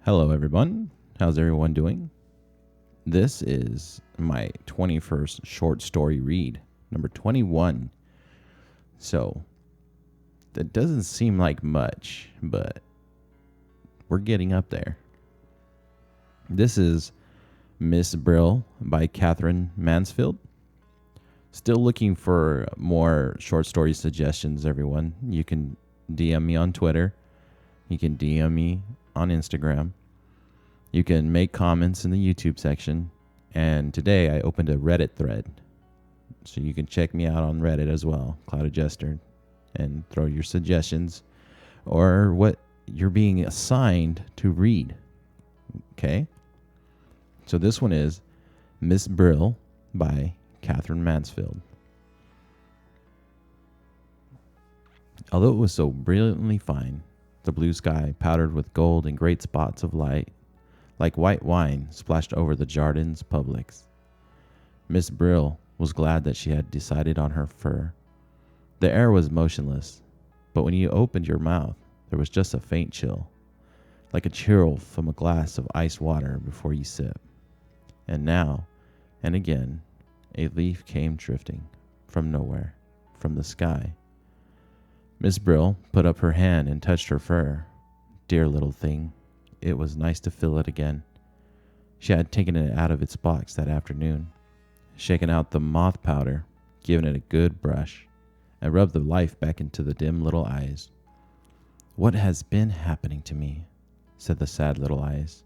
Hello, everyone. How's everyone doing? This is my 21st short story read, number 21. So, that doesn't seem like much, but we're getting up there. This is Miss Brill by Katherine Mansfield. Still looking for more short story suggestions, everyone. You can DM me on Twitter. You can DM me on Instagram. You can make comments in the YouTube section. And today I opened a Reddit thread. So you can check me out on Reddit as well, Clouded Jester, and throw your suggestions or what you're being assigned to read. Okay? So this one is Miss Brill by Katherine Mansfield. Although it was so brilliantly fine, the blue sky powdered with gold and great spots of light, like white wine splashed over the Jardins Publix. Miss Brill was glad that she had decided on her fur. The air was motionless, but when you opened your mouth, there was just a faint chill, like a chill from a glass of ice water before you sip. And now, and again, a leaf came drifting from nowhere, from the sky. Miss Brill put up her hand and touched her fur. Dear little thing, it was nice to feel it again. She had taken it out of its box that afternoon, shaken out the moth powder, given it a good brush, and rubbed the life back into the dim little eyes. What has been happening to me? Said the sad little eyes.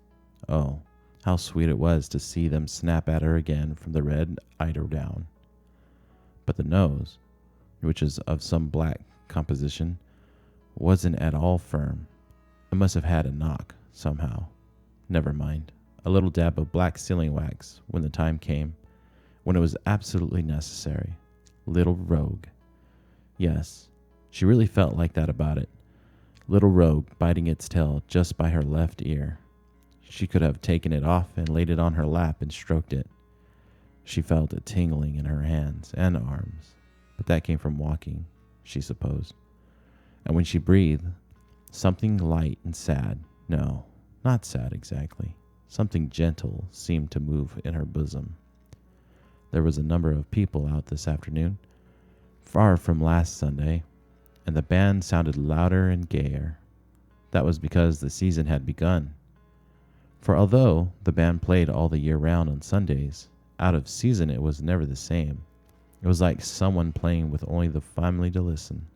Oh, how sweet it was to see them snap at her again from the red eider down. But the nose, which is of some black composition, wasn't at all firm. It must have had a knock, somehow. Never mind. A little dab of black sealing wax when the time came, when it was absolutely necessary. Little rogue. Yes, she really felt like that about it. Little rogue biting its tail just by her left ear. She could have taken it off and laid it on her lap and stroked it. She felt a tingling in her hands and arms, but that came from walking, she supposed. And when she breathed, something light and sad, no, not sad exactly, something gentle seemed to move in her bosom. There was a number of people out this afternoon, far from last Sunday, and the band sounded louder and gayer. That was because the season had begun. For although the band played all the year round on Sundays, out of season it was never the same. It was like someone playing with only the family to listen.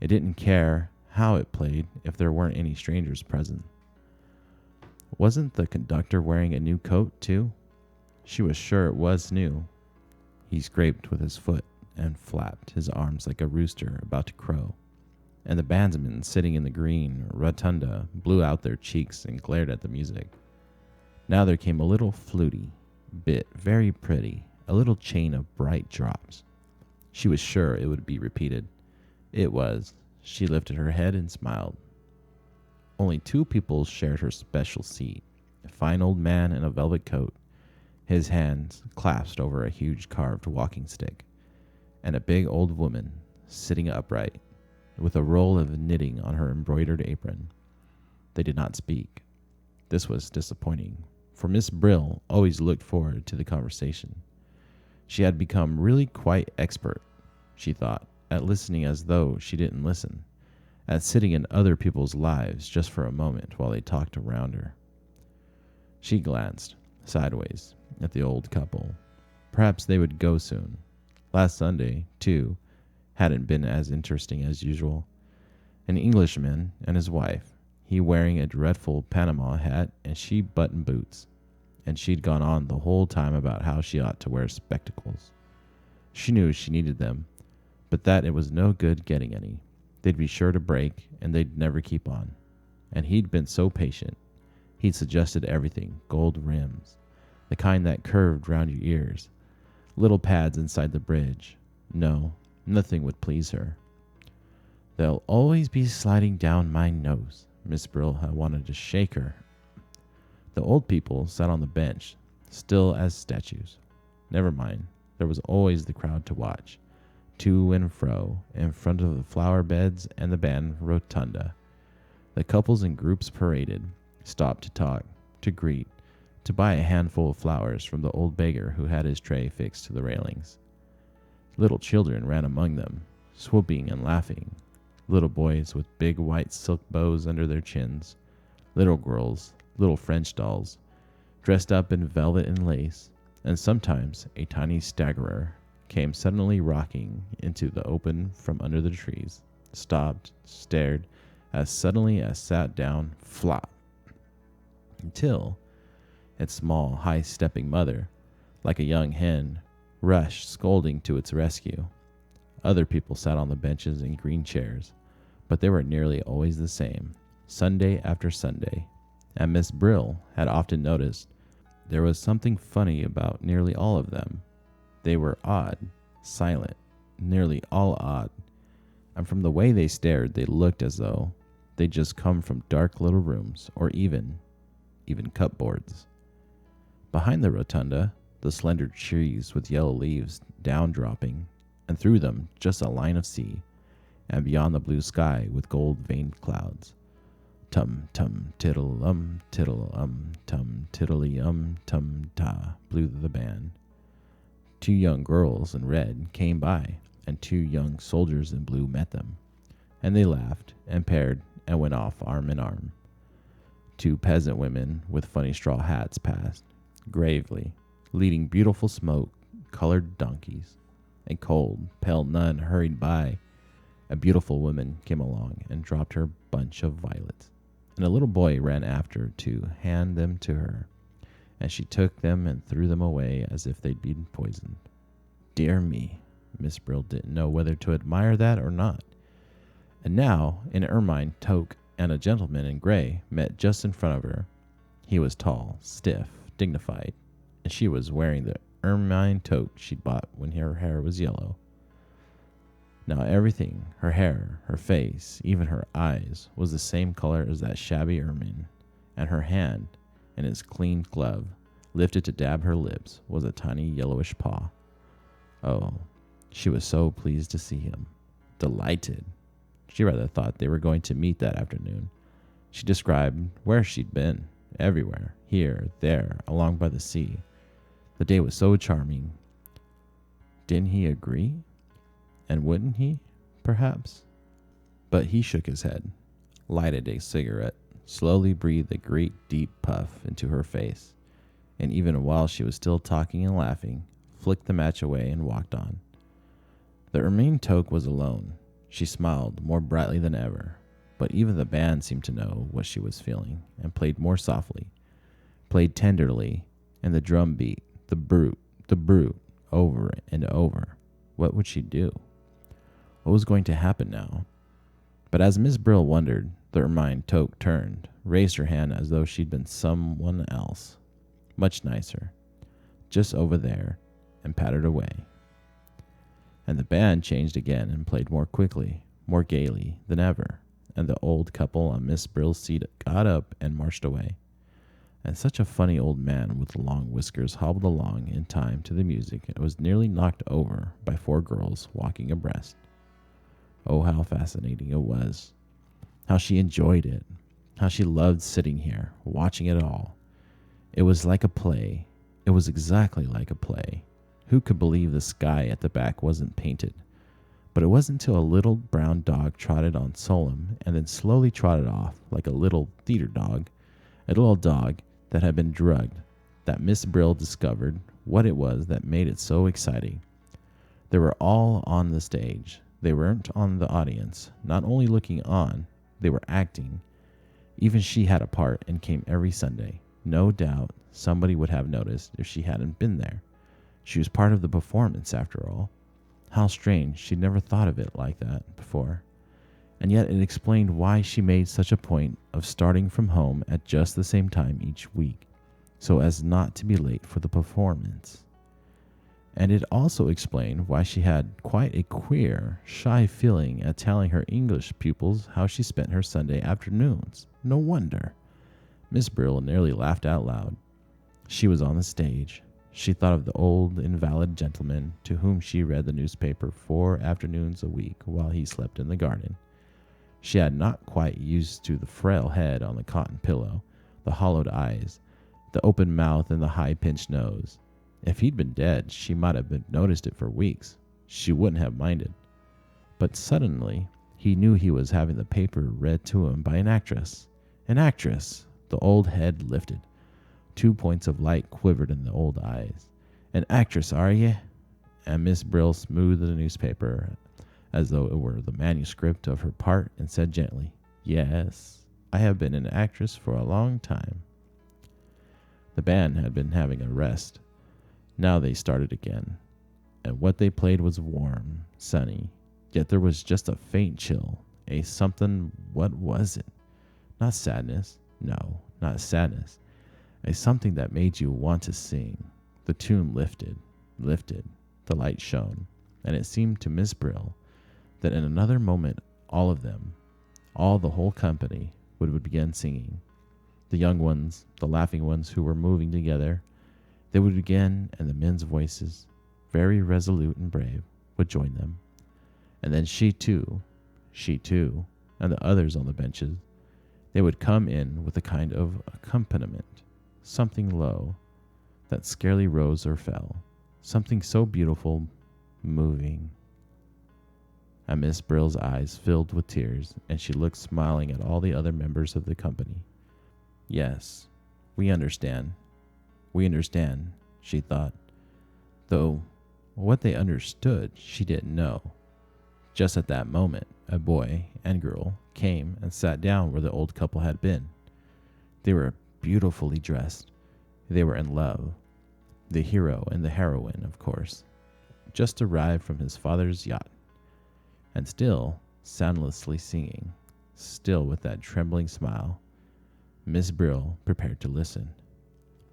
It didn't care how it played if there weren't any strangers present. Wasn't the conductor wearing a new coat, too? She was sure it was new. He scraped with his foot and flapped his arms like a rooster about to crow, and the bandsmen sitting in the green rotunda blew out their cheeks and glared at the music. Now there came a little fluty bit, very pretty, a little chain of bright drops. She was sure it would be repeated. It was. She lifted her head and smiled. Only two people shared her special seat, a fine old man in a velvet coat, his hands clasped over a huge carved walking stick, and a big old woman sitting upright with a roll of knitting on her embroidered apron. They did not speak. This was disappointing, for Miss Brill always looked forward to the conversation. She had become really quite expert, she thought, at listening as though she didn't listen, at sitting in other people's lives just for a moment while they talked around her. She glanced sideways at the old couple. Perhaps they would go soon. Last Sunday, too, hadn't been as interesting as usual. An Englishman and his wife, he wearing a dreadful Panama hat and she button boots, and she'd gone on the whole time about how she ought to wear spectacles. She knew she needed them, but that it was no good getting any. They'd be sure to break, and they'd never keep on. And he'd been so patient. He'd suggested everything, gold rims, the kind that curved round your ears, little pads inside the bridge. No, nothing would please her. They'll always be sliding down my nose. Miss Brill had wanted to shake her. The old people sat on the bench, still as statues. Never mind, there was always the crowd to watch, to and fro, in front of the flower beds and the band rotunda. The couples and groups paraded, stopped to talk, to greet, to buy a handful of flowers from the old beggar who had his tray fixed to the railings. Little children ran among them, swooping and laughing. Little boys with big white silk bows under their chins. Little girls, little French dolls, dressed up in velvet and lace, and sometimes a tiny staggerer came suddenly rocking into the open from under the trees, stopped, stared, as suddenly as sat down, flop, until its small, high-stepping mother, like a young hen, rushed scolding to its rescue. Other people sat on the benches in green chairs, but they were nearly always the same, Sunday after Sunday, and Miss Brill had often noticed there was something funny about nearly all of them. They were odd, silent, nearly all odd, and from the way they stared, they looked as though they'd just come from dark little rooms, or even cupboards. Behind the rotunda, the slender trees with yellow leaves down dropping, and through them just a line of sea, and beyond the blue sky with gold-veined clouds. Tum tum tiddle tum tiddly tum ta blew the band. 2 young girls in red came by, and 2 young soldiers in blue met them, and they laughed and paired and went off arm in arm. 2 peasant women with funny straw hats passed, gravely, leading beautiful smoke-colored donkeys. A cold, pale nun hurried by. A beautiful woman came along and dropped her bunch of violets, and a little boy ran after to hand them to her, and she took them and threw them away as if they'd been poisoned. Dear me, Miss Brill didn't know whether to admire that or not. And now an ermine toque and a gentleman in gray met just in front of her. He was tall, stiff, dignified, and she was wearing the ermine toque she'd bought when her hair was yellow. Now everything, her hair, her face, even her eyes, was the same color as that shabby ermine, and her hand, in its clean glove, lifted to dab her lips, was a tiny yellowish paw. Oh, she was so pleased to see him. Delighted. She rather thought they were going to meet that afternoon. She described where she'd been, everywhere, here, there, along by the sea. The day was so charming. Didn't he agree? And wouldn't he, perhaps? But he shook his head, lighted a cigarette, slowly breathed a great deep puff into her face, and even while she was still talking and laughing, flicked the match away and walked on. The ermine toque was alone. She smiled more brightly than ever, but even the band seemed to know what she was feeling, and played more softly, played tenderly, and the drum beat, the brute, over and over. What would she do? What was going to happen now? But as Miss Brill wondered, the ermine toque turned, raised her hand as though she'd been someone else, much nicer, just over there, and pattered away. And the band changed again and played more quickly, more gaily than ever, and the old couple on Miss Brill's seat got up and marched away. And such a funny old man with long whiskers hobbled along in time to the music and was nearly knocked over by 4 girls walking abreast. Oh, how fascinating it was. How she enjoyed it. How she loved sitting here, watching it all. It was like a play. It was exactly like a play. Who could believe the sky at the back wasn't painted? But it wasn't until a little brown dog trotted on solemn and then slowly trotted off like a little theater dog, a little dog that had been drugged, that Miss Brill discovered what it was that made it so exciting. They were all on the stage. They weren't on the audience, not only looking on, they were acting. Even she had a part and came every Sunday. No doubt somebody would have noticed if she hadn't been there. She was part of the performance after all. How strange, she'd never thought of it like that before. And yet it explained why she made such a point of starting from home at just the same time each week, so as not to be late for the performance. And it also explained why she had quite a queer, shy feeling at telling her English pupils how she spent her Sunday afternoons. No wonder. Miss Brill nearly laughed out loud. She was on the stage. She thought of the old invalid gentleman to whom she read the newspaper 4 afternoons a week while he slept in the garden. She had not quite used to the frail head on the cotton pillow, the hollowed eyes, the open mouth, and the high-pitched nose. If he'd been dead, she might have noticed it for weeks. She wouldn't have minded. But suddenly, he knew he was having the paper read to him by an actress. An actress! The old head lifted. 2 points of light quivered in the old eyes. An actress, are ye? And Miss Brill smoothed the newspaper as though it were the manuscript of her part and said gently, "Yes, I have been an actress for a long time." The band had been having a rest. Now they started again, and what they played was warm, sunny, yet there was just a faint chill, a something. What was it? Not sadness. No, not sadness. A something that made you want to sing. The tune lifted, the light shone, and it seemed to Miss Brill that in another moment all of them, the whole company, would begin singing. The young ones, the laughing ones who were moving together, they would begin, and the men's voices, very resolute and brave, would join them. And then she too, and the others on the benches, they would come in with a kind of accompaniment, something low, that scarcely rose or fell, something so beautiful, moving. And Miss Brill's eyes filled with tears, and she looked smiling at all the other members of the company. Yes, we understand, she thought, though what they understood she didn't know. Just at that moment, a boy and girl came and sat down where the old couple had been. They were beautifully dressed. They were in love. The hero and the heroine, of course, just arrived from his father's yacht, and still soundlessly singing, still with that trembling smile. Miss Brill prepared to listen.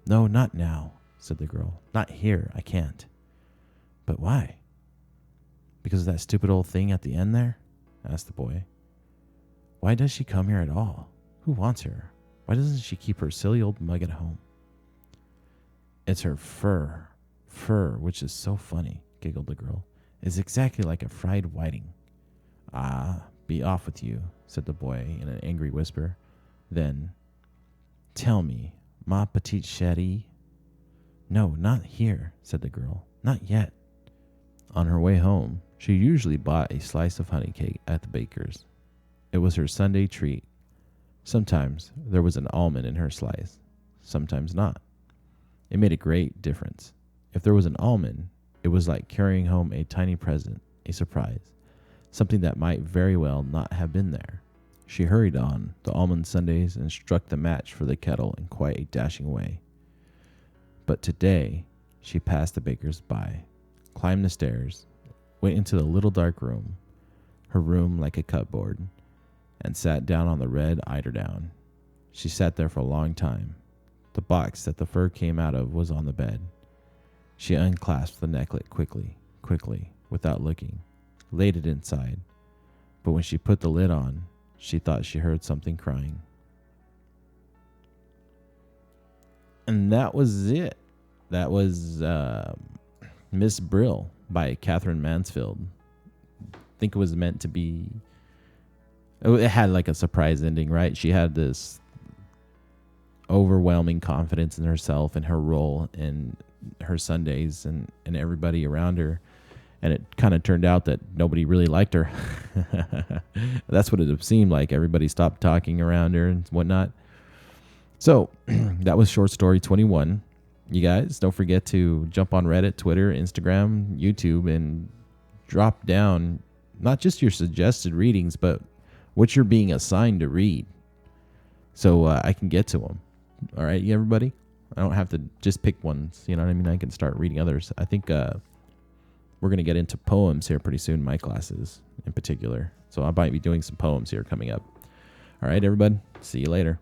"No, not now," said the girl. "Not here, I can't." "But why?" "Because of that stupid old thing at the end there?" asked the boy. "Why does she come here at all? Who wants her? Why doesn't she keep her silly old mug at home?" "It's her fur, which is so funny," giggled the girl. "It's exactly like a fried whiting." "Ah, be off with you," said the boy in an angry whisper. Then, "Tell me, ma petite chérie." "No, not here," said the girl. "Not yet." On her way home, she usually bought a slice of honey cake at the baker's. It was her Sunday treat. Sometimes there was an almond in her slice, sometimes not. It made a great difference. If there was an almond, it was like carrying home a tiny present, a surprise, something that might very well not have been there. She hurried on the almond sundaes and struck the match for the kettle in quite a dashing way. But today, she passed the baker's by, climbed the stairs, went into the little dark room, her room like a cupboard, and sat down on the red eiderdown. She sat there for a long time. The box that the fur came out of was on the bed. She unclasped the necklet quickly, without looking, laid it inside. But when she put the lid on, she thought she heard something crying. And that was it. That was Miss Brill by Katherine Mansfield. I think it was meant to be... It had like a surprise ending, right? She had this overwhelming confidence in herself and her role in her Sundays and everybody around her. And it kind of turned out that nobody really liked her. That's what it seemed like. Everybody stopped talking around her and whatnot. So that was short story 21. You guys, don't forget to jump on Reddit, Twitter, Instagram, YouTube, and drop down not just your suggested readings, but what you're being assigned to read, so I can get to them. All right, everybody? I don't have to just pick ones. You know what I mean? I can start reading others. I think we're going to get into poems here pretty soon, my classes in particular. So I might be doing some poems here coming up. All right, everybody. See you later.